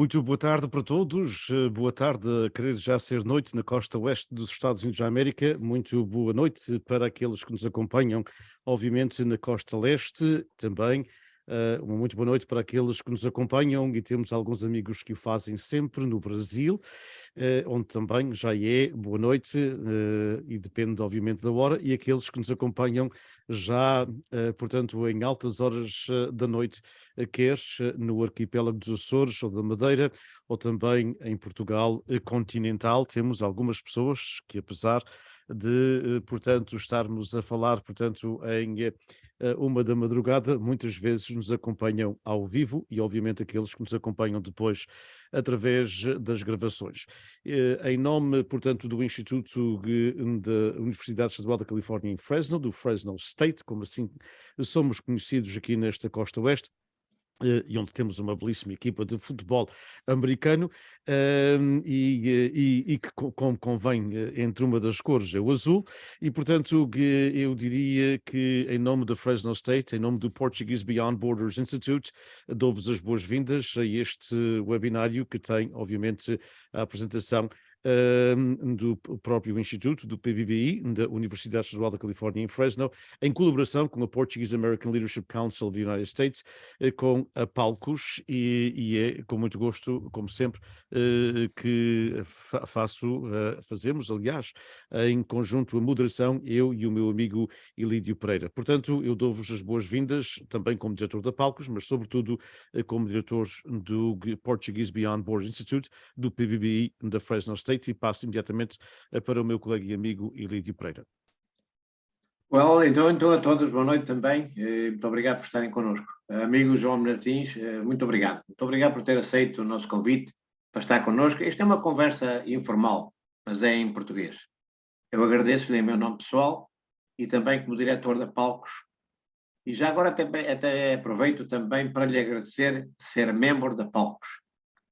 Muito boa tarde para todos. Boa tarde, a querer já ser noite na costa oeste dos Estados Unidos da América. Muito boa noite para aqueles que nos acompanham, obviamente, na costa leste também. Uma muito boa noite para aqueles que nos acompanham e temos alguns amigos que o fazem sempre no Brasil, onde também já é boa noite, e depende, obviamente, da hora, e aqueles que nos acompanham já, portanto, em altas horas da noite, quer no arquipélago dos Açores ou da Madeira, ou também em Portugal continental. Temos algumas pessoas que, apesar de, portanto, estarmos a falar, portanto, em uma da madrugada, muitas vezes nos acompanham ao vivo e, obviamente, aqueles que nos acompanham depois através das gravações. Em nome, portanto, do Instituto da Universidade Estadual da Califórnia em Fresno, do Fresno State, como assim somos conhecidos aqui nesta costa oeste, e onde temos uma belíssima equipa de futebol americano, e que, como convém, entre uma das cores é o azul, e portanto eu diria que em nome da Fresno State, em nome do Portuguese Beyond Borders Institute, dou-vos as boas-vindas a este webinário que tem, obviamente, a apresentação do próprio Instituto, do PBBI, da Universidade Estadual da Califórnia em Fresno, em colaboração com a Portuguese American Leadership Council of the United States, com a Palcos, e é com muito gosto, como sempre, que fazemos, aliás, em conjunto a moderação, eu e o meu amigo Ilídio Pereira. Portanto, eu dou-vos as boas-vindas, também como diretor da Palcos, mas sobretudo como diretor do Portuguese Beyond Borders Institute, do PBBI da Fresno State, e passo imediatamente para o meu colega e amigo Ilídio Pereira. Então a todos, boa noite também. Muito obrigado por estarem connosco. Amigo João Martins, muito obrigado. Muito obrigado por ter aceito o nosso convite para estar connosco. Esta é uma conversa informal, mas é em português. Eu agradeço-lhe em meu nome pessoal e também como diretor da Palcos. E já agora até aproveito também para lhe agradecer ser membro da Palcos.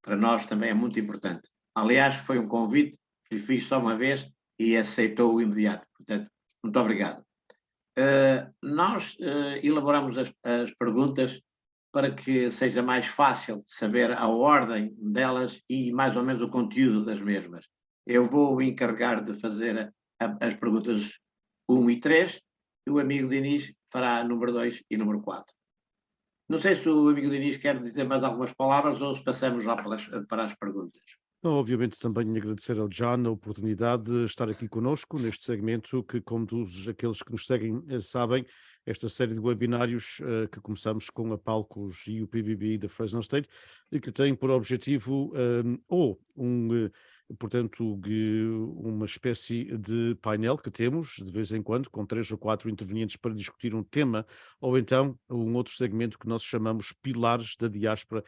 Para nós também é muito importante. Aliás, foi um convite que lhe fiz só uma vez e aceitou o imediato. Portanto, muito obrigado. Nós elaboramos as perguntas para que seja mais fácil saber a ordem delas e mais ou menos o conteúdo das mesmas. Eu vou me encarregar de fazer as perguntas 1 e 3 e o amigo Diniz fará número 2 e número 4. Não sei se o amigo Diniz quer dizer mais algumas palavras ou se passamos já para as perguntas. Então, obviamente, também agradecer ao John a oportunidade de estar aqui conosco neste segmento que, como todos aqueles que nos seguem sabem, esta série de webinários que começamos com a Palcos e o PBB da Fresno State, e que tem por objetivo portanto, uma espécie de painel que temos de vez em quando, com 3 ou 4 intervenientes para discutir um tema, ou então um outro segmento que nós chamamos Pilares da Diáspora,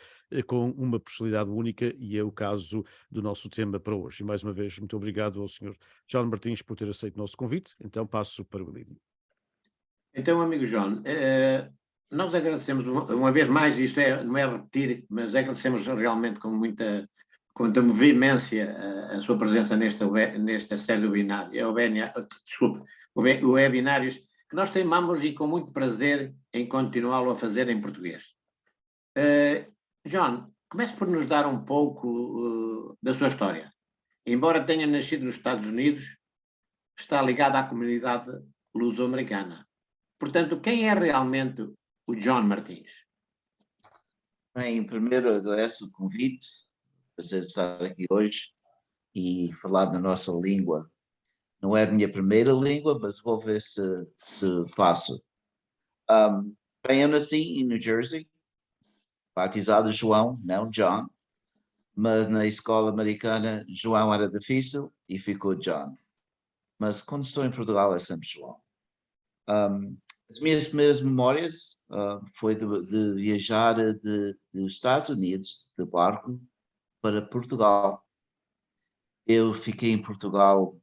com uma personalidade única, e é o caso do nosso tema para hoje. E mais uma vez, muito obrigado ao Sr. John Martins por ter aceito o nosso convite. Então passo para o Lídio. Então, amigo João, nós agradecemos uma vez mais, isto não é repetir, mas agradecemos realmente com muita veemência a sua presença nesta série do webinário, desculpe, o webinários, que nós teimamos e com muito prazer em continuá-lo a fazer em português. John, comece por nos dar um pouco da sua história. Embora tenha nascido nos Estados Unidos, está ligado à comunidade luso-americana. Portanto, quem é realmente o John Martins? Bem, primeiro agradeço o convite, prazer estar aqui hoje e falar na nossa língua. Não é a minha primeira língua, mas vou ver se faço. Bem, eu nasci em New Jersey, batizado João, não John, mas na escola americana João era difícil e ficou John. Mas quando estou em Portugal é sempre João. As minhas primeiras memórias foi de viajar dos Estados Unidos de barco para Portugal. Eu fiquei em Portugal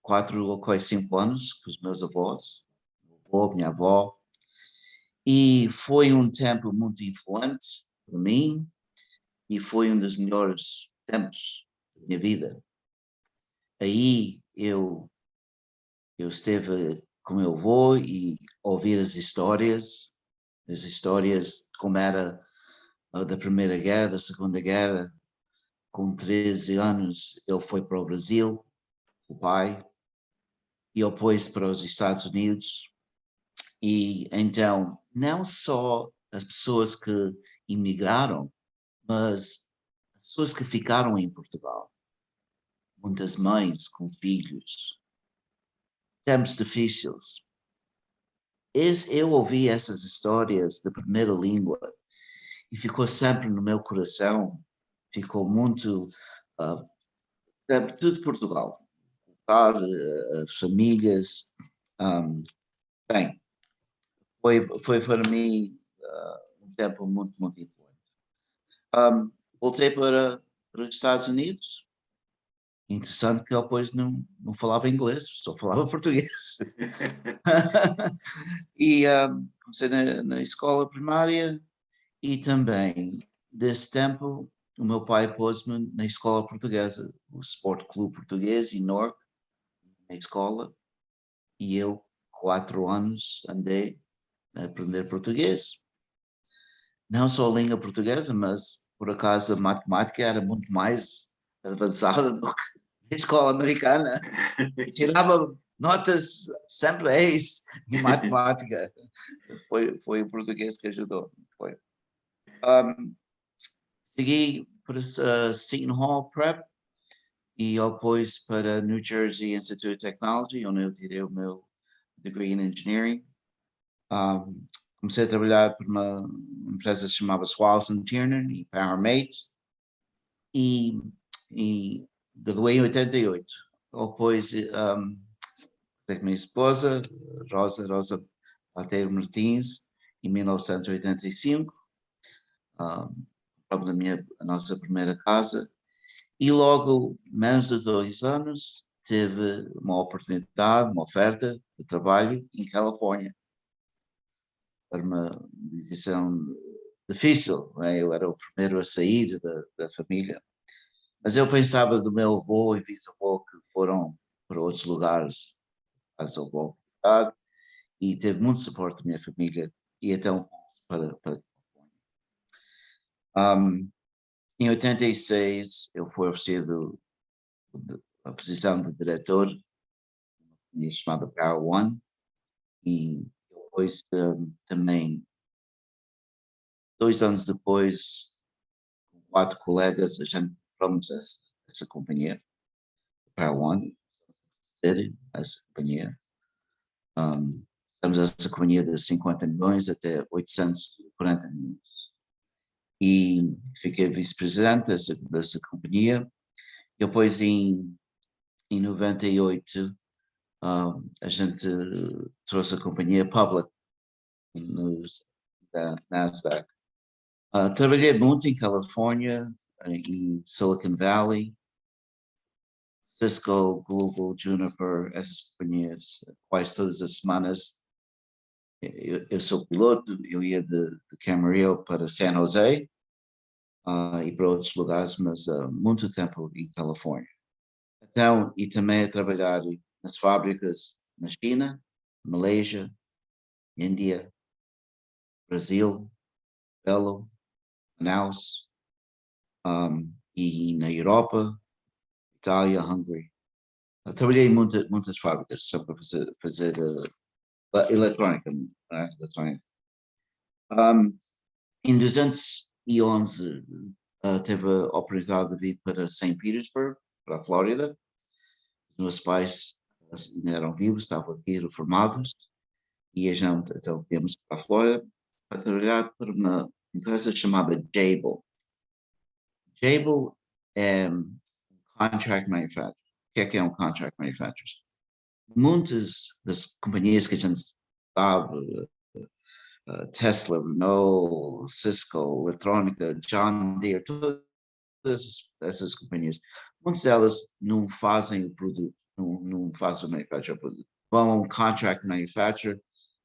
4 ou 5 anos com os meus avós, minha avó, e foi um tempo muito influente para mim e foi um dos melhores tempos da minha vida. Aí eu esteve com meu avô e ouvir as histórias de como era da Primeira Guerra, da Segunda Guerra. Com 13 anos, ele foi para o Brasil, o pai, e ele pôs para os Estados Unidos. E então, não só as pessoas que imigraram, mas as pessoas que ficaram em Portugal, muitas mães com filhos, tempos difíceis. Eu ouvi essas histórias da primeira língua e ficou sempre no meu coração, ficou muito, tudo Portugal, as famílias, bem, foi para mim um tempo muito, muito importante. Voltei para os Estados Unidos. Interessante que ele depois não falava inglês, só falava português. E comecei na escola primária e também, desse tempo, o meu pai pôs-me na escola portuguesa, o Sport Clube Português, em Newark, na escola, e eu, 4 anos, andei a aprender português. Não só a língua portuguesa, mas, por acaso, a matemática era muito mais avançada do que a escola americana. Tirava notas sempre 10 em matemática. Foi o português que ajudou. Foi. Segui para Seton Hall Prep e depois para New Jersey Institute of Technology, onde eu tirei o meu degree in Engineering. Comecei a trabalhar para uma empresa que se chamava Swalson Tiernan e PowerMate e graduei em 88. Depois, com minha esposa, Rosa Pateiro Martins, em 1985, a nossa primeira casa, e logo, menos de 2 anos, tive uma oportunidade, uma oferta de trabalho em Califórnia, para uma decisão difícil, né? Eu era o primeiro a sair da família, mas eu pensava do meu avô e bisavô que foram para outros lugares, mas houve oportunidade, e teve muito suporte da minha família, e então para em 86 eu fui oferecido a posição de diretor, chamada Power One, e depois também, 2 anos depois, com 4 colegas, a gente compramos essa companhia, Power One, essa companhia. Estamos essa companhia de 50 milhões até 840 milhões. E fiquei vice-presidente dessa companhia. Depois, em 98, a gente trouxe a companhia public da Nasdaq. Trabalhei muito em Califórnia, em Silicon Valley, Cisco, Google, Juniper, essas companhias, quase todas as semanas. Eu sou piloto, eu ia de Camarillo para San Jose e para outros lugares, mas muito tempo em Califórnia. Então, e também a trabalhar nas fábricas na China, Malásia, Índia, Brasil, Belo, Manaus, e na Europa, Itália, Hungria. Eu trabalhei em muitas fábricas só para fazer eletrónica, né? Eletrónica. Em 211 teve a oportunidade de vir para St. Petersburg, para a Flórida. Os meus pais ainda eram vivos, estavam aqui reformados, e a gente então viemos para a Flórida para trabalhar para uma empresa chamada Jabil. Jabil é contract manufacturer. O que é um contract manufacturer? Muitas das companhias que a gente sabe, Tesla, Renault, Cisco, Eletrônica, John Deere, todas essas companhias, muitas delas não fazem o produto, não fazem o manufacture produto. Vão a um contract manufacturer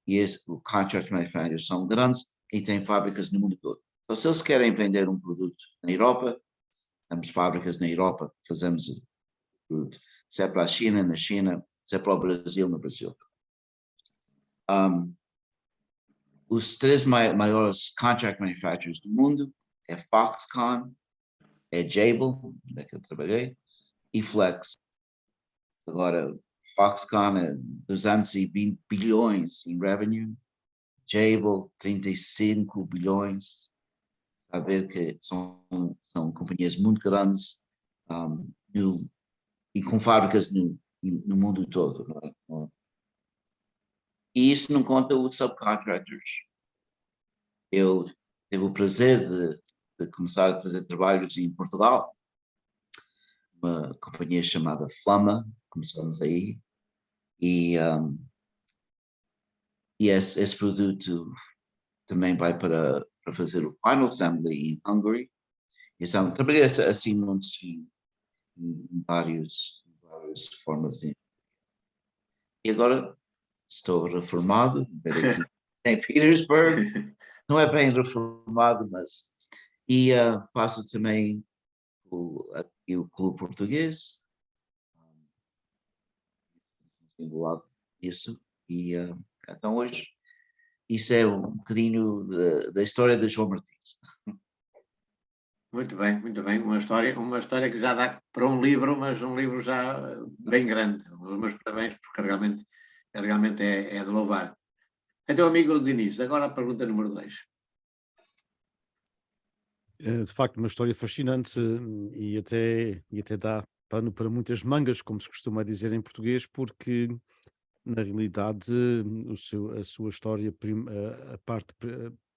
e o contract manufacturer são grandes e têm fábricas no mundo todo. Então, se eles querem vender um produto na Europa, temos fábricas na Europa, fazemos o produto. Se é para a China, na China, se é para o Brasil, no Brasil. Os 3 maiores contract manufacturers do mundo é Foxconn, é Jabil, onde é que eu trabalhei, e Flex. Agora, Foxconn é 220 bilhões em revenue, Jabil 35 bilhões, a ver que são companhias muito grandes e com fábricas no mundo todo. Não é? E isso não conta os subcontractors. Eu tive o prazer de começar a fazer trabalhos em Portugal, uma companhia chamada Flama, começamos aí, e esse produto também vai para fazer o final assembly em Hungary. Então, trabalhei assim muitos em várias formas de. E agora estou reformado, aqui em Petersburg, não é bem reformado, mas. E faço também aqui o Clube Português, englobado isso, e então hoje isso é um bocadinho da história de João Martins. Muito bem, muito bem. Uma história que já dá para um livro, mas um livro já bem grande. Os meus parabéns, porque realmente é de louvar. Então, amigo Diniz, agora a pergunta número 2. De facto, uma história fascinante e até dá pano para muitas mangas, como se costuma dizer em português, porque na realidade a sua história, a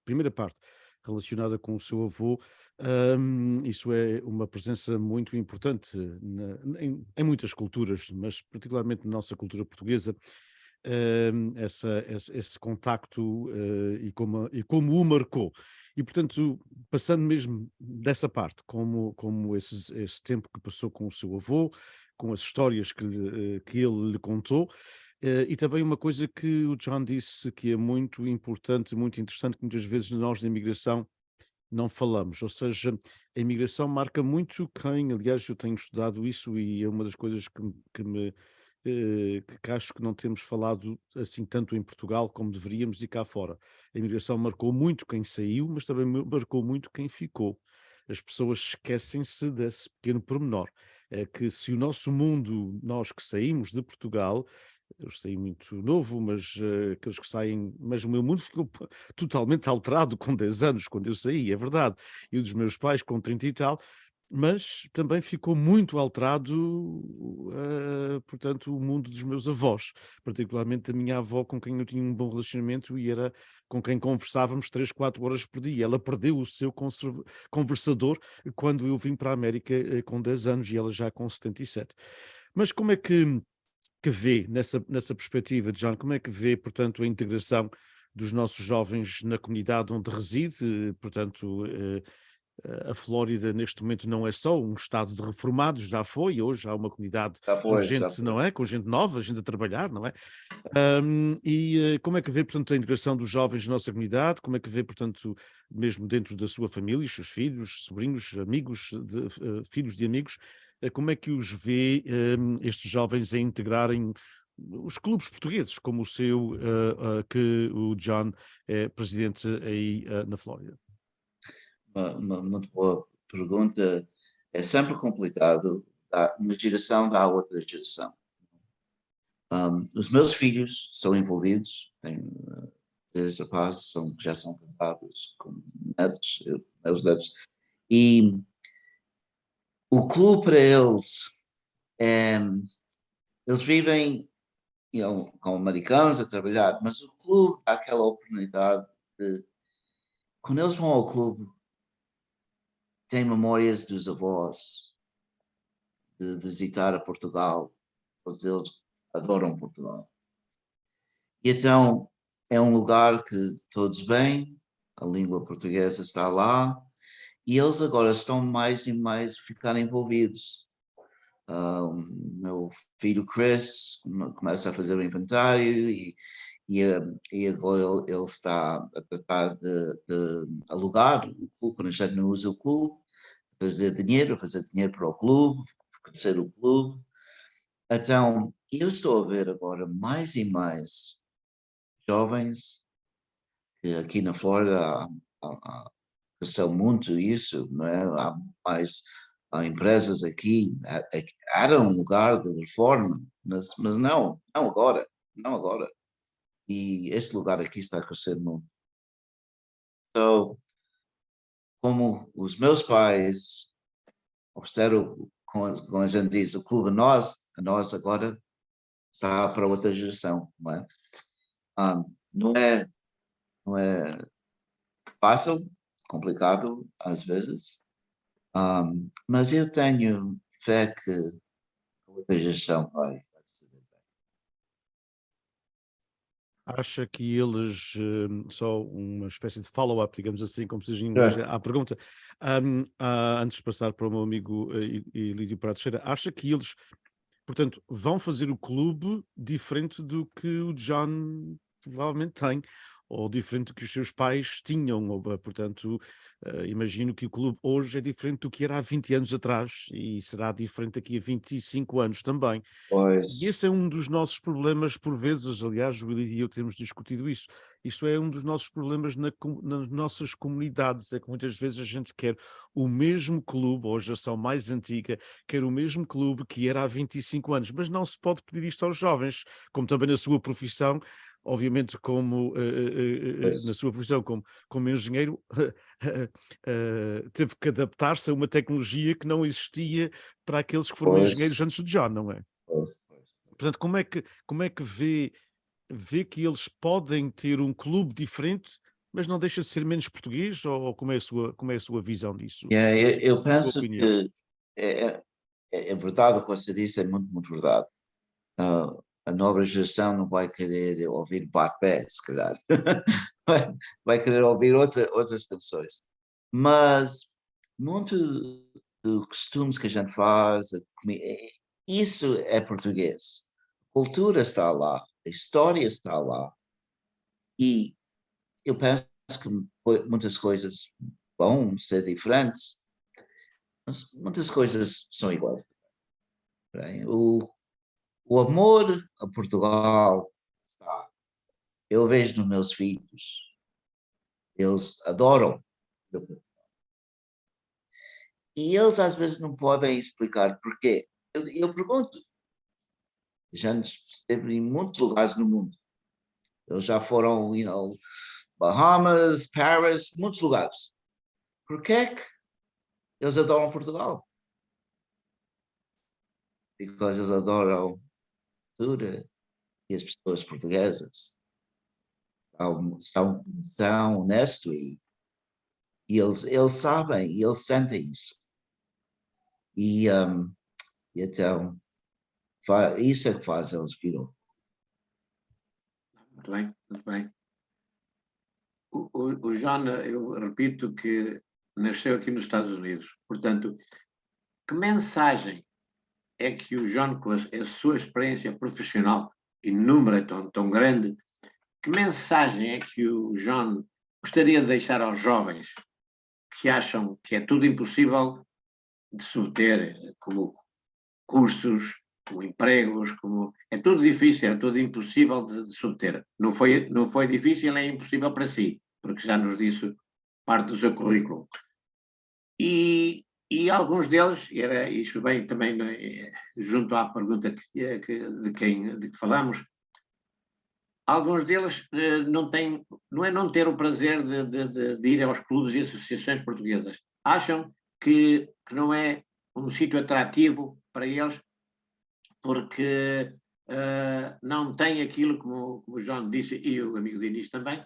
primeira parte relacionada com o seu avô, isso é uma presença muito importante em muitas culturas, mas particularmente na nossa cultura portuguesa, esse contacto e como o marcou. E, portanto, passando mesmo dessa parte, como esse tempo que passou com o seu avô, com as histórias que ele lhe contou, e também uma coisa que o John disse que é muito importante, muito interessante, que muitas vezes nós da imigração não falamos, ou seja, a imigração marca muito quem, aliás, eu tenho estudado isso e é uma das coisas que acho que não temos falado assim tanto em Portugal como deveríamos e cá fora. A imigração marcou muito quem saiu, mas também marcou muito quem ficou. As pessoas esquecem-se desse pequeno pormenor, é que se o nosso mundo, nós que saímos de Portugal, eu saí muito novo, mas aqueles que saem, mas o meu mundo ficou totalmente alterado com 10 anos, quando eu saí, é verdade, e o dos meus pais com 30 e tal, mas também ficou muito alterado, portanto, o mundo dos meus avós, particularmente a minha avó, com quem eu tinha um bom relacionamento e era com quem conversávamos 3, 4 horas por dia. Ela perdeu o seu conversador quando eu vim para a América com 10 anos e ela já com 77. Mas como é que vê nessa perspectiva, John, como é que vê, portanto, a integração dos nossos jovens na comunidade onde reside? Portanto, a Flórida neste momento não é só um estado de reformados, já foi, hoje há uma comunidade Já com foi, já gente, foi. não é? Com gente nova, gente a trabalhar, não é? Como é que vê, portanto, a integração dos jovens na nossa comunidade? Como é que vê, portanto, mesmo dentro da sua família, os seus filhos, sobrinhos, amigos, filhos de amigos, como é que os vê, estes jovens a integrarem os clubes portugueses, como o seu, que o John é presidente aí na Flórida? Uma muito boa pergunta. É sempre complicado uma geração da outra geração. Os meus filhos são envolvidos, tenho três rapazes já são casados com netos, meus netos, e o clube para eles é, eles vivem como americanos a trabalhar, mas o clube dá aquela oportunidade de, quando eles vão ao clube, têm memórias dos avós, de visitar a Portugal, todos eles adoram Portugal. E então é um lugar que todos bem, a língua portuguesa está lá, e eles agora estão mais e mais a ficar envolvidos. Meu filho Chris começa a fazer o inventário e agora ele está a tratar de alugar o clube, quando a gente não usa o clube, fazer dinheiro para o clube, crescer o clube. Então, eu estou a ver agora mais e mais jovens, que aqui na Flórida há aconteceu muito isso, não é? Há empresas aqui, era um lugar de reforma, mas não agora, não agora. E este lugar aqui está a crescer muito. Então, como os meus pais ofereceram, como a gente diz, o clube a nós agora está para outra geração, não é? Não é, não é fácil, complicado às vezes, mas eu tenho fé que a outra geração vai se dar bem. Acha que eles, só uma espécie de follow-up, digamos assim, como se diz em inglês, É. à pergunta, antes de passar para o meu amigo Lídio Prado Teixeira, acha que eles, portanto, vão fazer o clube diferente do que o John provavelmente tem, ou diferente do que os seus pais tinham, ou, portanto, imagino que o clube hoje é diferente do que era há 20 anos atrás, e será diferente daqui a 25 anos também. E Pois, esse é um dos nossos problemas, por vezes, aliás, o Willi e eu temos discutido isso. Isso é um dos nossos problemas nas nossas comunidades, é que muitas vezes a gente quer o mesmo clube, ou a geração mais antiga, quer o mesmo clube que era há 25 anos, mas não se pode pedir isto aos jovens, como também na sua profissão, obviamente como na pois, sua profissão como engenheiro, teve que adaptar-se a uma tecnologia que não existia para aqueles que foram engenheiros pois, antes do John, não é? pois. Portanto, como é que vê que eles podem ter um clube diferente, mas não deixa de ser menos português? Ou como é a sua visão disso? Yeah, A eu, sua eu a sua penso opinião? que é, é verdade o que você disse, é muito, muito verdade. Ah, a nova geração não vai querer ouvir Bate-Pé, se calhar. Vai querer ouvir outras canções. Mas muito dos costumes que a gente faz, isso é português. A cultura está lá, a história está lá. E eu penso que muitas coisas vão ser diferentes, mas muitas coisas são iguais. Bem, o amor a Portugal, sabe, eu vejo nos meus filhos, eles adoram. E eles às vezes não podem explicar porquê. Eu pergunto, já nos esteve em muitos lugares no mundo. Eles já foram, Bahamas, Paris, muitos lugares. Porquê é que eles adoram Portugal? Porque eles adoram cultura e as pessoas portuguesas. São honestos e eles sabem, e eles sentem isso. E, e então, isso é que faz eles viram. Muito bem, muito bem. O John, eu repito que nasceu aqui nos Estados Unidos. Portanto, que mensagem é que o John, com a sua experiência profissional inúmera, tão grande, que mensagem é que o John gostaria de deixar aos jovens que acham que é tudo impossível de se obter, como cursos, como empregos, como é tudo difícil, é tudo impossível de se obter. Não foi difícil, é impossível para si, porque já nos disse parte do seu currículo. E alguns deles, era isso bem também junto à pergunta de que falamos, alguns deles não é não ter o prazer de ir aos clubes e associações portuguesas. Acham que não é um sítio atrativo para eles porque não tem aquilo, como o João disse e o amigo Diniz também,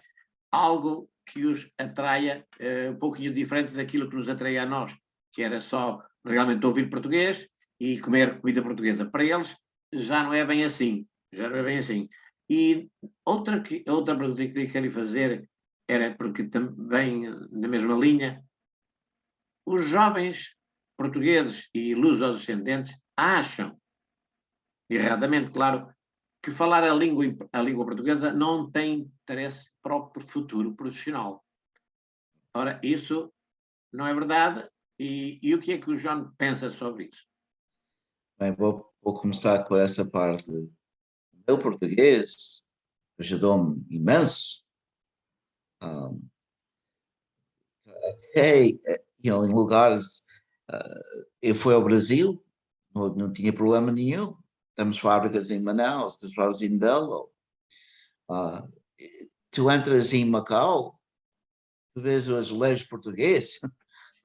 algo que os atraia um pouquinho diferente daquilo que nos atraía a nós, que era só realmente ouvir português e comer comida portuguesa. Para eles já não é bem assim, já não é bem assim. E outra pergunta que eu queria fazer era, porque também na mesma linha, os jovens portugueses e luso-descendentes acham, erradamente, claro, que falar a língua portuguesa não tem interesse para o futuro profissional. Ora, isso não é verdade. E o que é que o João pensa sobre isso? Bem, vou começar por essa parte. O meu português ajudou-me imenso. em lugares, eu fui ao Brasil, não tinha problema nenhum. Temos fábricas em Manaus, temos fábricas em Belo. Tu entras em Macau, tu vês os azulejos portugueses.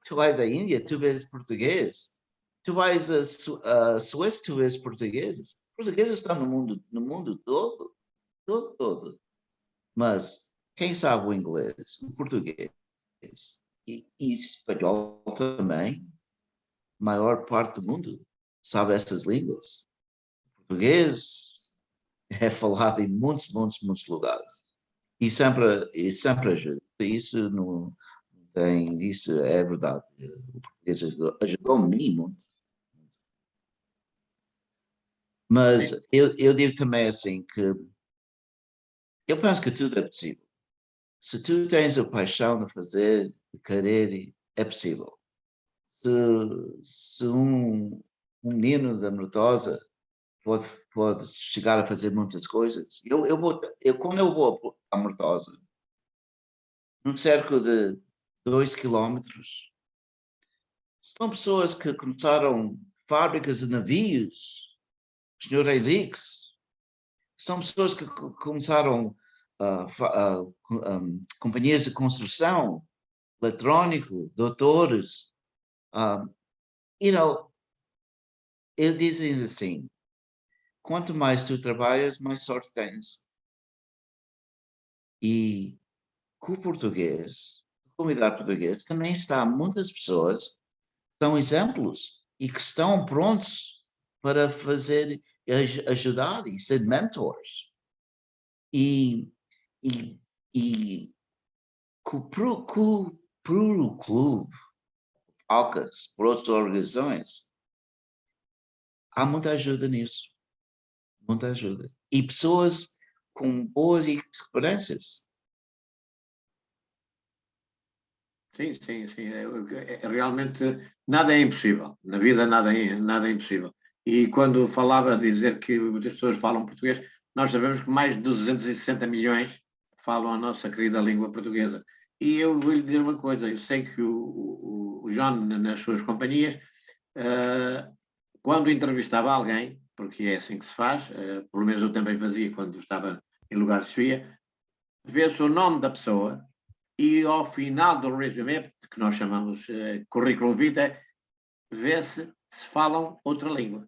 Tu vais à Índia, tu vês português. Tu vais a Suécia, tu vês portugueses. Portugueses estão no mundo todo, todo. Mas quem sabe o inglês, o português e espanhol também, a maior parte do mundo sabe essas línguas. O português é falado em muitos lugares. E sempre ajuda. Isso não tem, isso é verdade. O português ajudou-me muito. Mas eu digo também assim que eu penso que tudo é possível. Se tu tens a paixão de fazer, de querer, é possível. Se um menino da Mortosa pode chegar a fazer muitas coisas, quando eu vou à Mortosa, num cerco de 2 quilómetros, são pessoas que começaram fábricas de navios, o Sr. Henriques, são pessoas que começaram companhias de construção, eletrônico, doutores. Eles dizem assim, quanto mais tu trabalhas, mais sorte tens. E com o português, a comunidade portuguesa, também está muitas pessoas são exemplos e que estão prontos para fazer, ajudar e ser mentors. E por o clube, Alcas, por outras organizações, há muita ajuda nisso. Muita ajuda. E pessoas com boas experiências. Sim. Realmente nada é impossível. Na vida nada é impossível. E quando falava de dizer que muitas pessoas falam português, nós sabemos que mais de 260 milhões falam a nossa querida língua portuguesa. E eu vou lhe dizer uma coisa, eu sei que o João, nas suas companhias, quando entrevistava alguém, porque é assim que se faz, pelo menos eu também fazia quando estava em lugar de chefia, vê-se o nome da pessoa e ao final do resumé, que nós chamamos currículo vitae, vê-se se falam outra língua.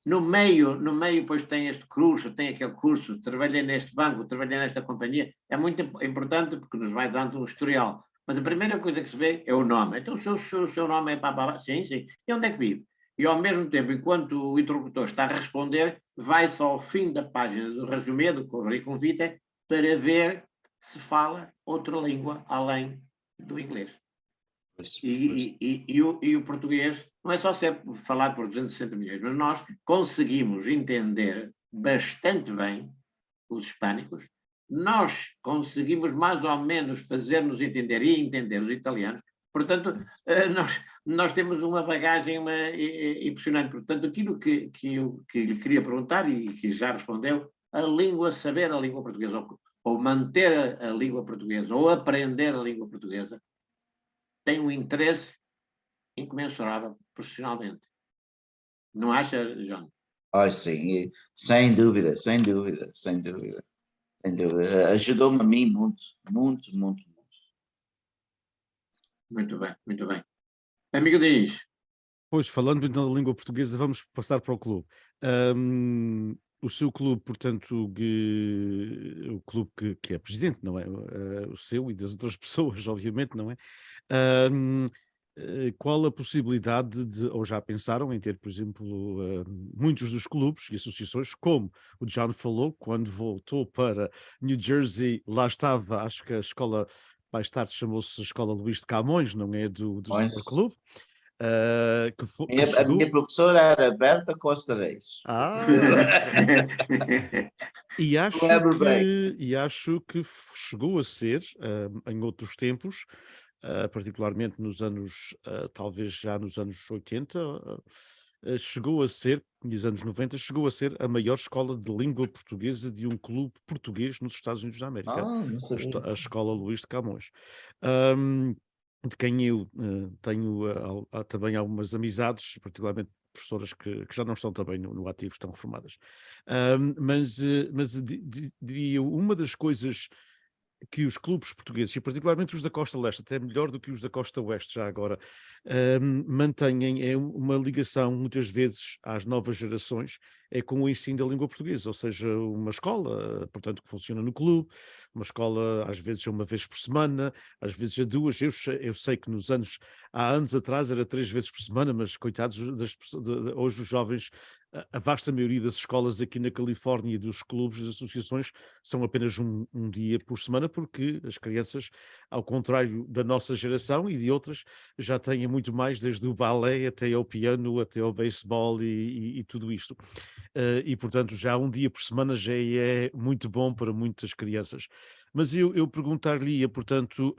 No meio, pois tem este curso, tem aquele curso, trabalhei neste banco, trabalhei nesta companhia, é muito importante porque nos vai dando um historial. Mas a primeira coisa que se vê é o nome. Então, se o seu nome é papá, sim, e onde é que vive? E ao mesmo tempo, enquanto o interlocutor está a responder, vai-se ao fim da página do resumé, do currículo vitae, para ver se fala outra língua além do inglês. E o português não é só ser falado por 260 milhões, mas nós conseguimos entender bastante bem os hispânicos, nós conseguimos mais ou menos fazer-nos entender e entender os italianos, portanto, nós temos uma bagagem impressionante. Portanto, aquilo que lhe queria perguntar e que já respondeu, saber a língua portuguesa, ou manter a língua portuguesa, ou aprender a língua portuguesa, tem um interesse incomensurável profissionalmente. Não acha, João? Sim, sem dúvida. Ajudou-me a mim muito. Muito bem. Amigo diz. Pois, falando então da língua portuguesa, vamos passar para o clube. O seu clube, portanto, o clube que é presidente, não é? O seu e das outras pessoas, obviamente, não é? Qual a possibilidade de, ou já pensaram em ter, por exemplo, muitos dos clubes e associações, como o John falou, quando voltou para New Jersey, lá estava, acho que a escola, mais tarde chamou-se Escola Luís de Camões, não é? Do Sport Clube. A minha professora era Berta Costa Reis. E acho que chegou a ser, em outros tempos, particularmente nos anos, talvez já nos anos 80, chegou a ser, nos anos 90, chegou a ser a maior escola de língua portuguesa de um clube português nos Estados Unidos da América, a Escola Luís de Camões. de quem eu tenho também algumas amizades, particularmente professoras que já não estão também no ativo, estão reformadas. Mas diria eu, uma das coisas que os clubes portugueses, e particularmente os da Costa Leste, até melhor do que os da Costa Oeste já agora, mantêm uma ligação muitas vezes às novas gerações, é com o ensino da língua portuguesa, ou seja, uma escola, portanto, que funciona no clube, uma escola às vezes uma vez por semana, às vezes a duas. Eu sei que há anos atrás era 3 vezes por semana, mas coitados hoje os jovens, a vasta maioria das escolas aqui na Califórnia e dos clubes, das associações, são apenas um dia por semana, porque as crianças, ao contrário da nossa geração e de outras, já têm muito mais, desde o balé até ao piano, até ao beisebol e tudo isto. E, portanto, já um dia por semana já é muito bom para muitas crianças. Mas eu perguntar-lhe, portanto,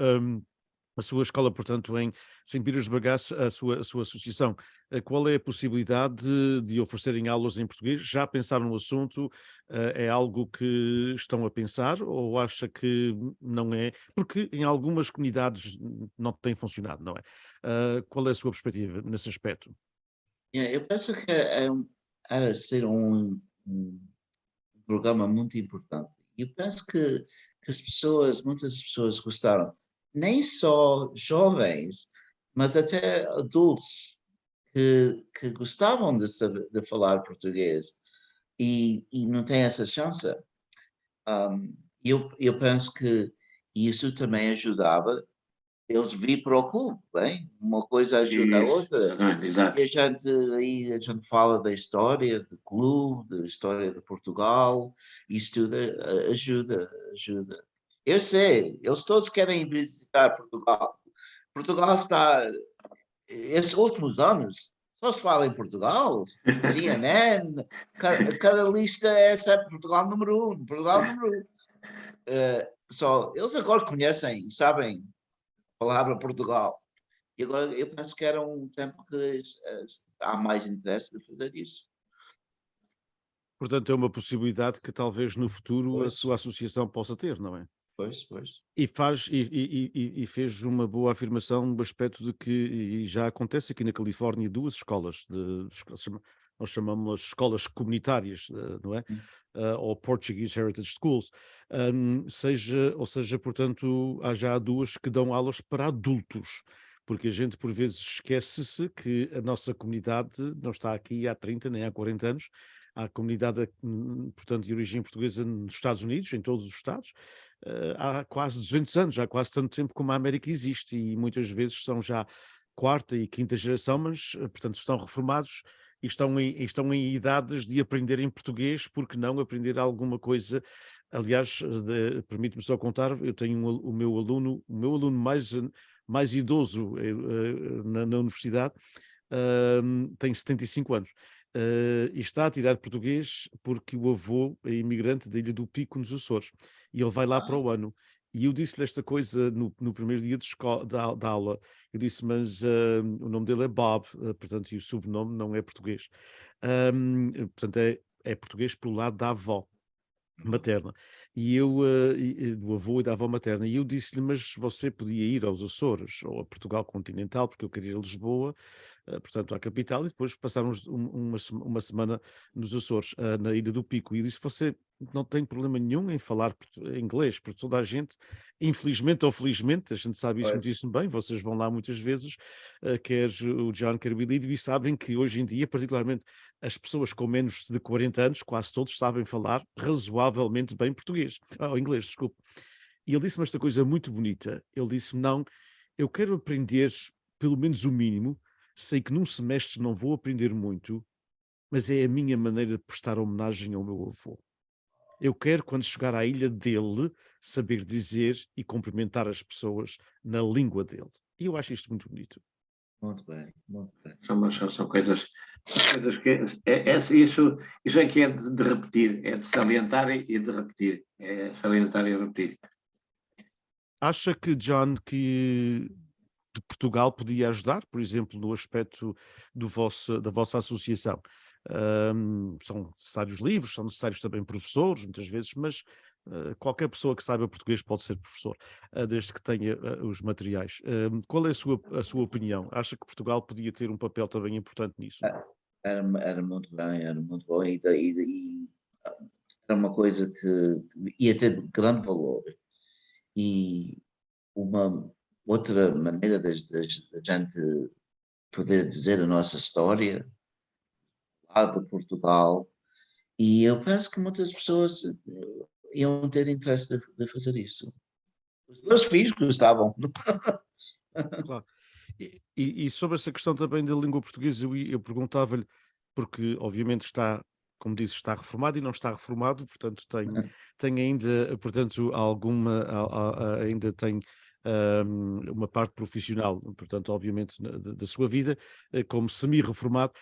a sua escola, portanto, em São Pires de Bagaço, a sua associação, qual é a possibilidade de oferecerem aulas em português? Já pensaram no assunto? É algo que estão a pensar ou acha que não é? Porque em algumas comunidades não tem funcionado, não é? Qual é a sua perspectiva nesse aspecto? Eu penso que era ser um programa muito importante. E eu penso que muitas pessoas gostaram, nem só jovens, mas até adultos que gostavam de saber, de falar português e não têm essa chance. Eu penso que isso também ajudava eles vir para o clube, bem? Uma coisa ajuda a Isso, outra. exatamente, E exato. a gente fala da história do clube, da história de Portugal, isso tudo ajuda. Eu sei, eles todos querem visitar Portugal. Portugal está, esses últimos anos, só se fala em Portugal, CNN, cada lista é sempre Portugal número um, Portugal número um. Só, eles agora conhecem e sabem a palavra Portugal. E agora eu penso que era um tempo que há mais interesse de fazer isso. Portanto, é uma possibilidade que talvez no futuro a Pois, sua associação possa ter, não é? pois. E fez uma boa afirmação no aspecto de que, e já acontece aqui na Califórnia, duas escolas, nós chamamos escolas comunitárias, não é? Hum. Ou Portuguese Heritage Schools, ou seja, portanto, há já duas que dão aulas para adultos, porque a gente por vezes esquece-se que a nossa comunidade não está aqui há 30 nem há 40 anos, há comunidade, portanto, de origem portuguesa nos Estados Unidos, em todos os estados, há quase 200 anos, há quase tanto tempo como a América existe, e muitas vezes são já quarta e quinta geração, mas, portanto, estão reformados e estão em idades de aprenderem português, porque não aprender alguma coisa. Aliás, permite-me só contar, eu tenho o meu aluno mais idoso na universidade, tem 75 anos. E está a tirar português porque o avô é imigrante da Ilha do Pico, nos Açores, e ele vai lá para Ah, o ano. E eu disse-lhe esta coisa no primeiro dia da aula. Eu disse, mas o nome dele é Bob, portanto, e o sobrenome não é português. Portanto, é português pelo lado da avó materna. Do avô e da avó materna. E eu disse-lhe, mas você podia ir aos Açores ou a Portugal continental, porque eu queria ir a Lisboa, portanto, à capital, e depois passar uma semana nos Açores, na Ilha do Pico. E eu disse, você não tem problema nenhum em falar inglês, porque toda a gente, infelizmente ou felizmente, a gente sabe isso pois, muitíssimo bem, vocês vão lá muitas vezes, quer o John, quer o Billy, e sabem que hoje em dia, particularmente as pessoas com menos de 40 anos, quase todos sabem falar razoavelmente bem português, ou inglês, desculpe. E ele disse-me esta coisa muito bonita. Ele disse-me: não, eu quero aprender pelo menos o mínimo, sei que num semestre não vou aprender muito, mas é a minha maneira de prestar homenagem ao meu avô. Eu quero, quando chegar à ilha dele, saber dizer e cumprimentar as pessoas na língua dele. E eu acho isto muito bonito. muito bem, muito bem. São coisas que isso é que é de repetir, é de salientar e de repetir. É salientar e repetir. Acha que, John, que de Portugal podia ajudar, por exemplo, no aspecto da vossa associação? São necessários livros, são necessários também professores, muitas vezes, mas qualquer pessoa que saiba português pode ser professor, desde que tenha os materiais. Qual é a sua opinião? Acha que Portugal podia ter um papel também importante nisso? Era muito bem, era muito bom era uma coisa que ia ter grande valor. E uma outra maneira da gente poder dizer a nossa história lá de Portugal, e eu penso que muitas pessoas iam ter interesse de fazer isso. Os meus filhos gostavam. Claro. E sobre essa questão também da língua portuguesa, eu perguntava-lhe, porque obviamente está, como disse, está reformado e não está reformado, portanto tem ainda, portanto, ainda tem uma parte profissional, portanto, obviamente, da sua vida, como semi-reformado.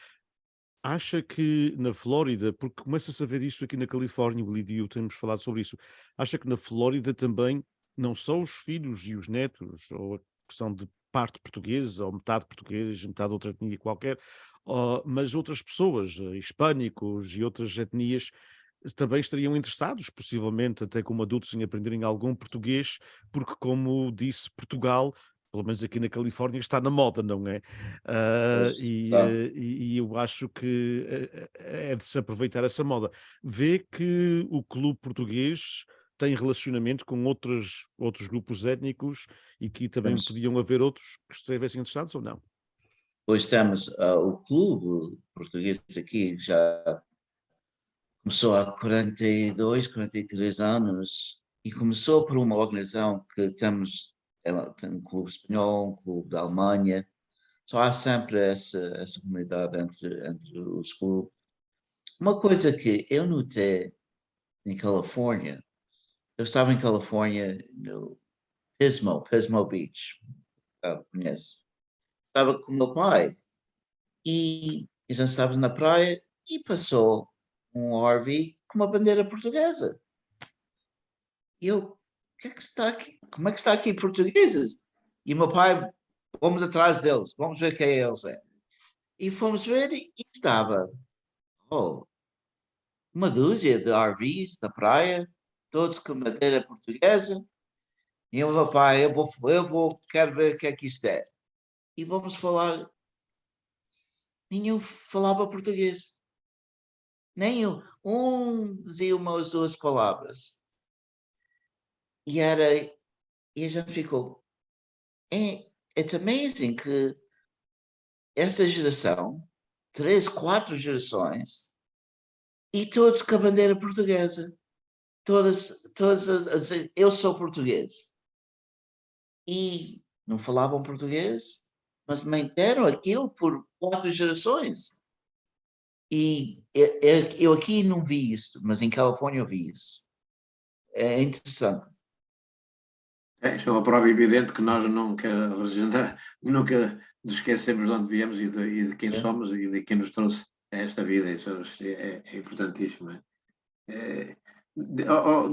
Acha que na Flórida, porque começa-se a ver isso aqui na Califórnia, o Lídio e eu temos falado sobre isso, acha que na Flórida também, não só os filhos e os netos, ou que são de parte portuguesa, ou metade português, metade outra etnia qualquer, mas outras pessoas, hispânicos e outras etnias, também estariam interessados, possivelmente até como adultos, em aprenderem algum português, porque, como disse, Portugal, pelo menos aqui na Califórnia, está na moda, não é? Pois, tá. E eu acho que é de se aproveitar essa moda. Vê que o clube português tem relacionamento com outros grupos étnicos e que também Temos, podiam haver outros que estivessem interessados ou não? Pois temos o clube português aqui, já começou há 42, 43 anos, e começou por uma organização que temos, tem um clube espanhol, um clube da Alemanha, só há sempre essa comunidade entre os clubes. Uma coisa que eu notei em Califórnia, eu estava em Califórnia, no Pismo Beach, conhece? Estava com o meu pai e já estávamos na praia e passou um RV com uma bandeira portuguesa. E eu, o que é que está aqui? Como é que está aqui portugueses? E o meu pai, vamos atrás deles, vamos ver quem eles é. E fomos ver e estava, oh, uma dúzia de RVs na praia, todos com bandeira portuguesa. E o meu pai, quero ver o que é que isto é. E vamos falar, nenhum falava português. Nem dizia umas duas palavras. E era, e a gente ficou, it's amazing que essa geração, três, quatro gerações, e todos com a bandeira portuguesa. Todas a dizer, eu sou português. E não falavam português, mas manteram aquilo por quatro gerações. E eu aqui não vi isso, mas em Califórnia eu vi isso. É interessante. Isto é uma prova evidente que nós nunca nos esquecemos de onde viemos e de quem É. somos e de quem nos trouxe a esta vida. Isso é importantíssimo.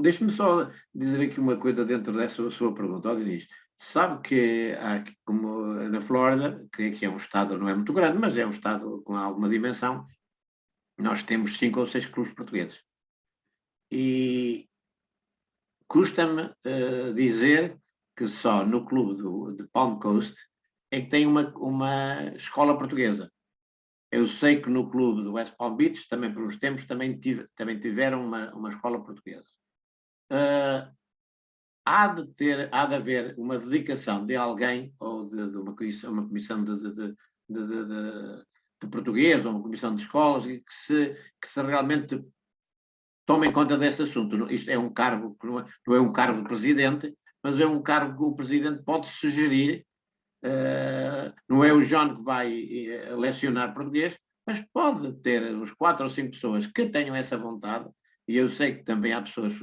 Deixe-me só dizer aqui uma coisa dentro dessa sua pergunta, Diniz. Sabe que há, como na Flórida, que é um estado, não é muito grande, mas é um estado com alguma dimensão, nós temos 5 ou 6 clubes portugueses. E custa-me dizer que só no clube de Palm Coast é que tem uma escola portuguesa. Eu sei que no clube do West Palm Beach, também por uns tempos, também tiveram uma escola portuguesa. Há de haver uma dedicação de alguém, ou de uma comissão de português, ou uma comissão de escolas, que se realmente tomem conta desse assunto. Isto é um cargo que não é um cargo de presidente, mas é um cargo que o presidente pode sugerir. Não é o John que vai lecionar português, mas pode ter uns 4 ou 5 pessoas que tenham essa vontade, e eu sei que também há pessoas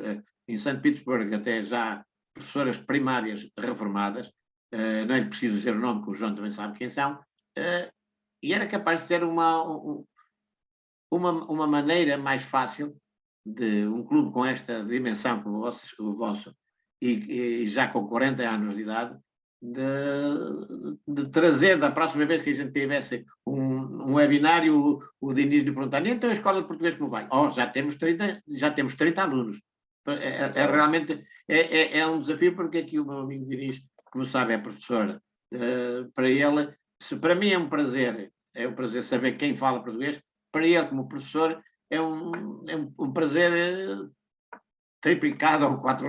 em St. Petersburg, até já professoras primárias reformadas, não lhe preciso dizer o nome, que o João também sabe quem são, e era capaz de ter uma maneira mais fácil de um clube com esta dimensão como o vosso e já com 40 anos de idade, de trazer da próxima vez que a gente tivesse um webinário, o Diniz lhe perguntar, então a escola de português como vai? Já temos 30 alunos. Realmente é um desafio, porque aqui o meu amigo Diniz, como sabe, é professor. Para ele, se para mim é um prazer saber quem fala português, para ele, como professor, é um prazer triplicado ou quatro,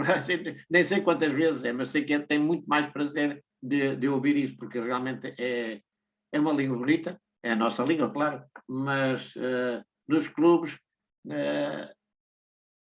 nem sei quantas vezes é, mas sei que tem muito mais prazer de ouvir isso, porque realmente é uma língua bonita, é a nossa língua, claro, mas nos clubes,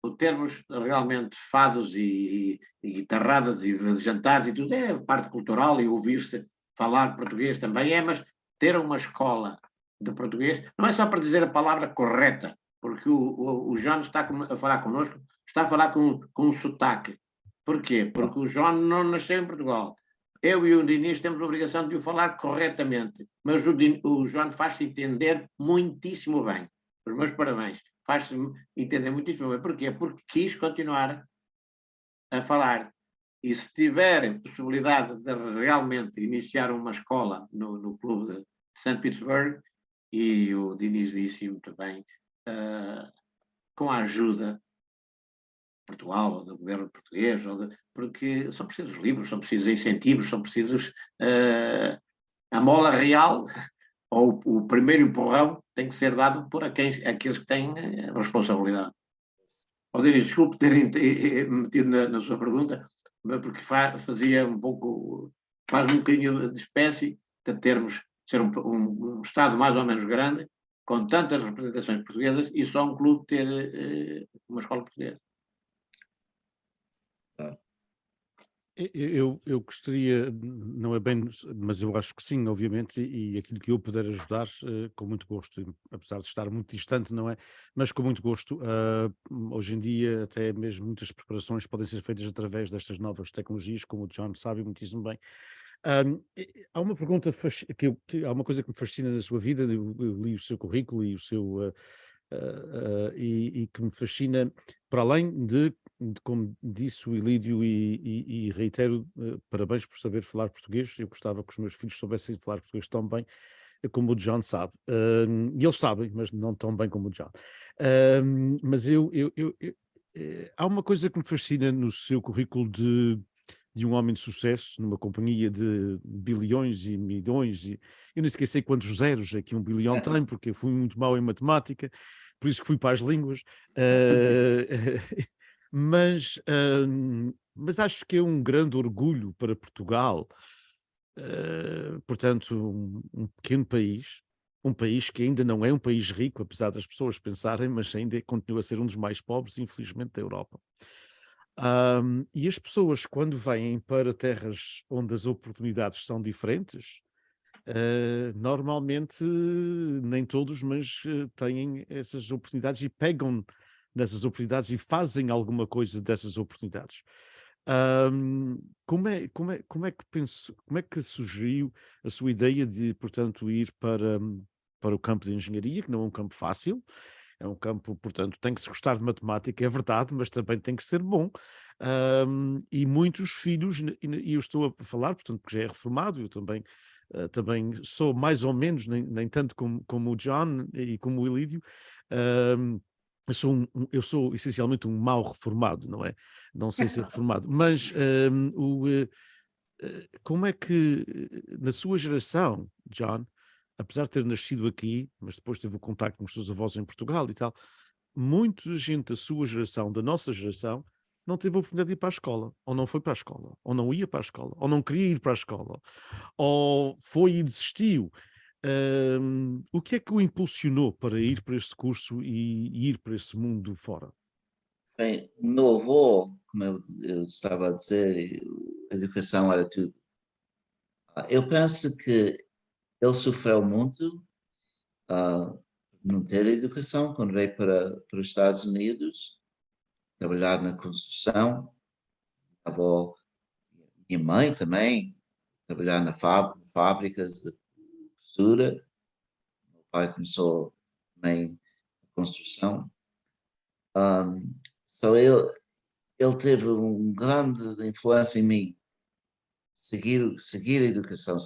o termos realmente fados e guitarradas e jantares e tudo, é parte cultural, e ouvir-se falar português também é, mas ter uma escola de português não é só para dizer a palavra correta, porque o João está a falar connosco, está a falar com um sotaque. Porquê? Porque o João não nasceu em Portugal. Eu e o Diniz temos a obrigação de o falar corretamente, mas o João faz-se entender muitíssimo bem. Os meus parabéns. Faz-se entender muitíssimo bem. Porquê? Porque quis continuar a falar. E se tiver possibilidade de realmente iniciar uma escola no clube de St. Petersburg, e o Diniz disse muito bem, com a ajuda de Portugal, ou do governo português, porque são precisos livros, são precisos incentivos, são precisos a mola real, ou o primeiro empurrão tem que ser dado por aqueles que têm responsabilidade. Diniz, desculpe ter metido na sua pergunta, porque fazia um pouco, faz um bocadinho de espécie de termos ser um Estado mais ou menos grande, com tantas representações portuguesas, e só um clube ter uma escola portuguesa. Eu gostaria, não é bem, mas eu acho que sim, obviamente, e aquilo que eu puder ajudar, com muito gosto, apesar de estar muito distante, não é? Mas com muito gosto. Hoje em dia, até mesmo muitas preparações podem ser feitas através destas novas tecnologias, como o John sabe muitíssimo bem. Há uma pergunta, há uma coisa que me fascina na sua vida, eu li o seu currículo e o seu. E que me fascina, para além de como disse o Ilídio, e reitero, parabéns por saber falar português. Eu gostava que os meus filhos soubessem falar português tão bem como o John sabe. E eles sabem, mas não tão bem como o John. Mas há uma coisa que me fascina no seu currículo de um homem de sucesso numa companhia de bilhões e milhões, e eu nem esqueci quantos zeros aqui um bilhão tem, porque eu fui muito mau em matemática, por isso que fui para as línguas. Mas acho que é um grande orgulho para Portugal, portanto, um pequeno país, um país que ainda não é um país rico, apesar das pessoas pensarem, mas ainda continua a ser um dos mais pobres, infelizmente, da Europa. E as pessoas, quando vêm para terras onde as oportunidades são diferentes, normalmente, nem todos, mas têm essas oportunidades e pegam nessas oportunidades e fazem alguma coisa dessas oportunidades. Como é que surgiu a sua ideia de, portanto, ir para o campo de engenharia, que não é um campo fácil? É um campo, portanto, tem que se gostar de matemática, é verdade, mas também tem que ser bom. E muitos filhos, e eu estou a falar, portanto, que já é reformado, eu também sou mais ou menos, nem tanto como o John e como o Ilídio. Eu sou essencialmente um mau reformado, não é? Não sei ser reformado, mas como é que, na sua geração, John, apesar de ter nascido aqui, mas depois teve o contacto com os seus avós em Portugal e tal, muita gente da sua geração, da nossa geração, não teve a oportunidade de ir para a escola, ou não foi para a escola, ou não ia para a escola, ou não queria ir para a escola, ou foi e desistiu. O que é que o impulsionou para ir para esse curso e ir para esse mundo fora? Bem, o meu avô, como eu estava a dizer, a educação era tudo. Eu penso que ele sofreu muito não ter educação quando veio para os Estados Unidos, trabalhar na construção. A avó, minha mãe também, trabalhar fábricas de costura. Meu pai começou também a construção. Só ele teve uma grande influência em mim, seguir a educação,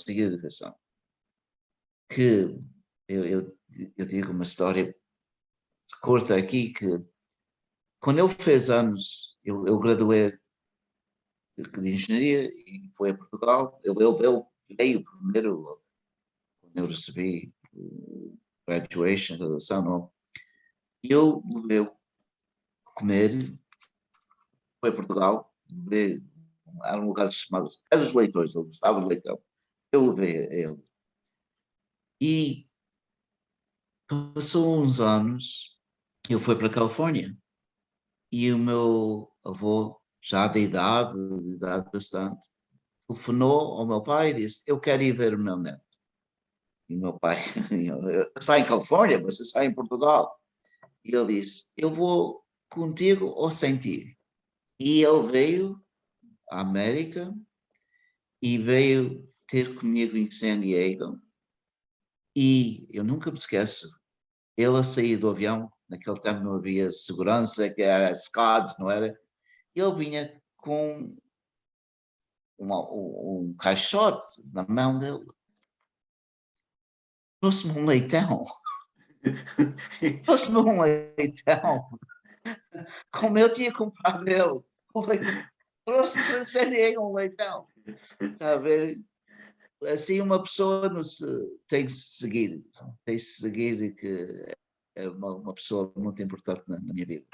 que eu digo uma história curta aqui, que quando ele fez anos, eu graduei de engenharia e foi a Portugal. Ele veio primeiro, quando eu recebi o graduation, a graduação, não. Eu levei a comer, foi a Portugal, era um lugar chamado, era os leitores, ele gostava de leitão. Eu levei a ele. E passou uns anos, ele foi para a Califórnia. E o meu avô, já de idade bastante, telefonou ao meu pai e disse: Eu quero ir ver o meu neto. E o meu pai está em Califórnia, mas está em Portugal. E ele disse: Eu vou contigo ou sem ti? E ele veio à América e veio ter comigo em San Diego. E eu nunca me esqueço, ele a sair do avião, naquele tempo não havia segurança, que era SCADs, não era? Ele vinha com um caixote na mão dele. Trouxe-me um leitão. Trouxe-me um leitão. Como eu tinha comprado dele. Trouxe-me para San Diego um leitão. Sabe? Assim uma pessoa tem que se seguir. Tem que se seguir, que é uma pessoa muito importante na minha vida.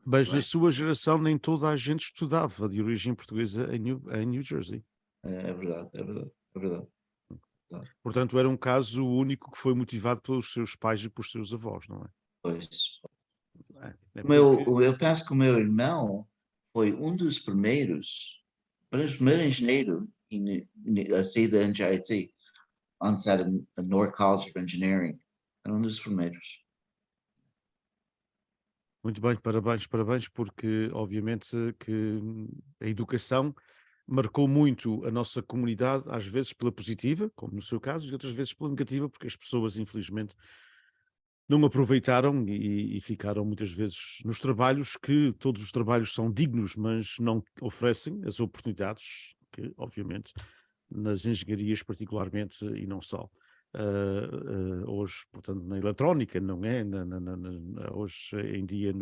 Mas na sua geração nem toda a gente estudava de origem portuguesa em New Jersey. É verdade, é verdade, é verdade. Portanto, era um caso único que foi motivado pelos seus pais e pelos seus avós, não é? Pois. É porque... Eu penso que o meu irmão foi um dos primeiros, o primeiro engenheiro a sair da NJIT, antes era a North College of Engineering, era um dos primeiros. Muito bem, parabéns, parabéns, porque obviamente que a educação marcou muito a nossa comunidade, às vezes pela positiva, como no seu caso, e outras vezes pela negativa, porque as pessoas, infelizmente, não aproveitaram e ficaram muitas vezes nos trabalhos, que todos os trabalhos são dignos, mas não oferecem as oportunidades que, obviamente, nas engenharias particularmente e não só. Hoje, portanto, na eletrónica, não é? Hoje em dia,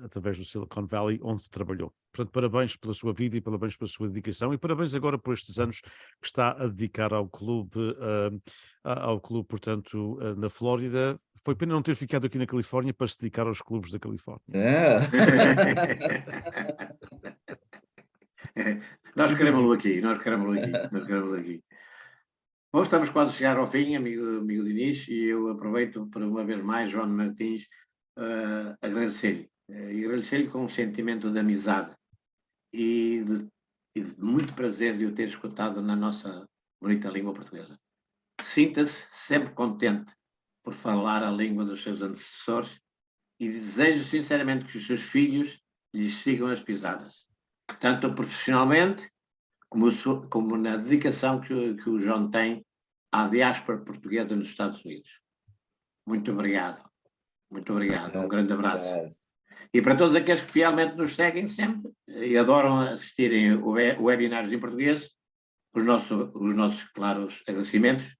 através do Silicon Valley, onde trabalhou. Portanto, parabéns pela sua vida e parabéns pela sua dedicação e parabéns agora por estes anos que está a dedicar ao clube, portanto, na Flórida. Foi pena não ter ficado aqui na Califórnia para se dedicar aos clubes da Califórnia. É. Nós queremos-lo aqui, nós queremos-lo aqui, nós queremos-lo aqui. Bom, estamos quase a chegar ao fim, amigo Diniz, e eu aproveito para uma vez mais, João Martins, agradecer-lhe. E agradecer-lhe com um sentimento de amizade e de muito prazer de o ter escutado na nossa bonita língua portuguesa. Sinta-se sempre contente por falar a língua dos seus antecessores e desejo sinceramente que os seus filhos lhes sigam as pisadas, tanto profissionalmente como na dedicação que o João tem à diáspora portuguesa nos Estados Unidos. Muito obrigado. Muito obrigado. Um grande abraço. E para todos aqueles que fielmente nos seguem sempre e adoram assistirem webinars em português, os nossos claros agradecimentos.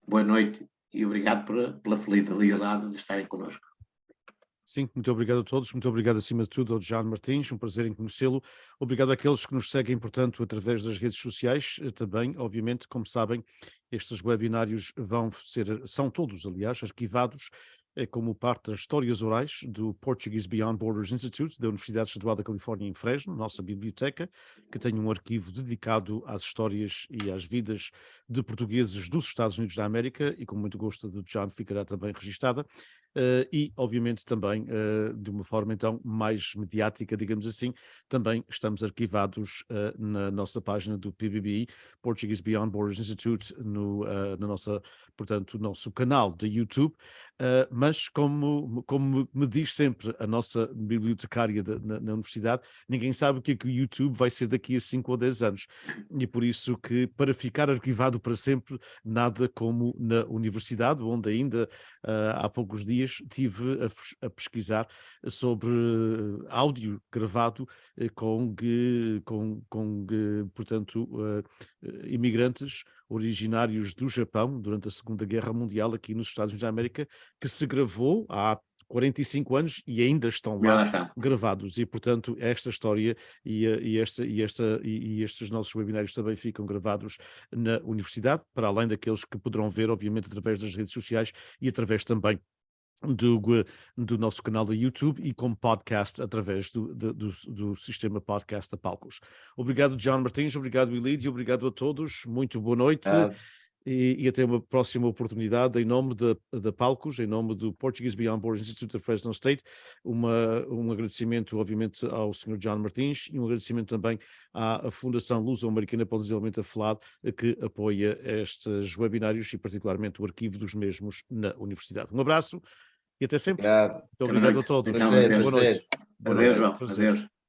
Boa noite e obrigado pela fidelidade de estarem connosco. Sim, muito obrigado a todos, muito obrigado acima de tudo ao João Martins, um prazer em conhecê-lo. Obrigado àqueles que nos seguem, portanto, através das redes sociais, também, obviamente, como sabem, estes webinários são todos, aliás, arquivados como parte das histórias orais do Portuguese Beyond Borders Institute, da Universidade Estadual da Califórnia em Fresno, nossa biblioteca, que tem um arquivo dedicado às histórias e às vidas de portugueses dos Estados Unidos da América, e com muito gosto do John ficará também registada. E, obviamente, também de uma forma então mais mediática, digamos assim, também estamos arquivados na nossa página do PBBI, Portuguese Beyond Borders Institute, na nossa, portanto, nosso canal de YouTube. Mas como me diz sempre a nossa bibliotecária na universidade, ninguém sabe o que é que o YouTube vai ser daqui a 5 ou 10 anos. E por isso que, para ficar arquivado para sempre, nada como na universidade, onde ainda há poucos dias estive a pesquisar sobre áudio gravado portanto, imigrantes originários do Japão durante a Segunda Guerra Mundial aqui nos Estados Unidos da América, que se gravou há 45 anos e ainda estão Já lá lá está. gravados e, portanto, esta história e estes nossos webinários também ficam gravados na universidade, para além daqueles que poderão ver, obviamente, através das redes sociais e através também do nosso canal do YouTube e como podcast através do sistema podcast da Palcos. Obrigado, John Martins, obrigado, Ilídio, obrigado a todos, muito boa noite. E até uma próxima oportunidade em nome da Palcos, em nome do Portuguese Beyond Borders Institute of Fresno State, um agradecimento obviamente ao Sr. John Martins e um agradecimento também à Fundação Luso-Americana para o Desenvolvimento Afilado, que apoia estes webinários e particularmente o arquivo dos mesmos na Universidade. Um abraço e até sempre. Obrigado. Muito obrigado a todos. Prazer, Boa noite. prazer. Boa Adeus, noite. João. Prazer. Adeus.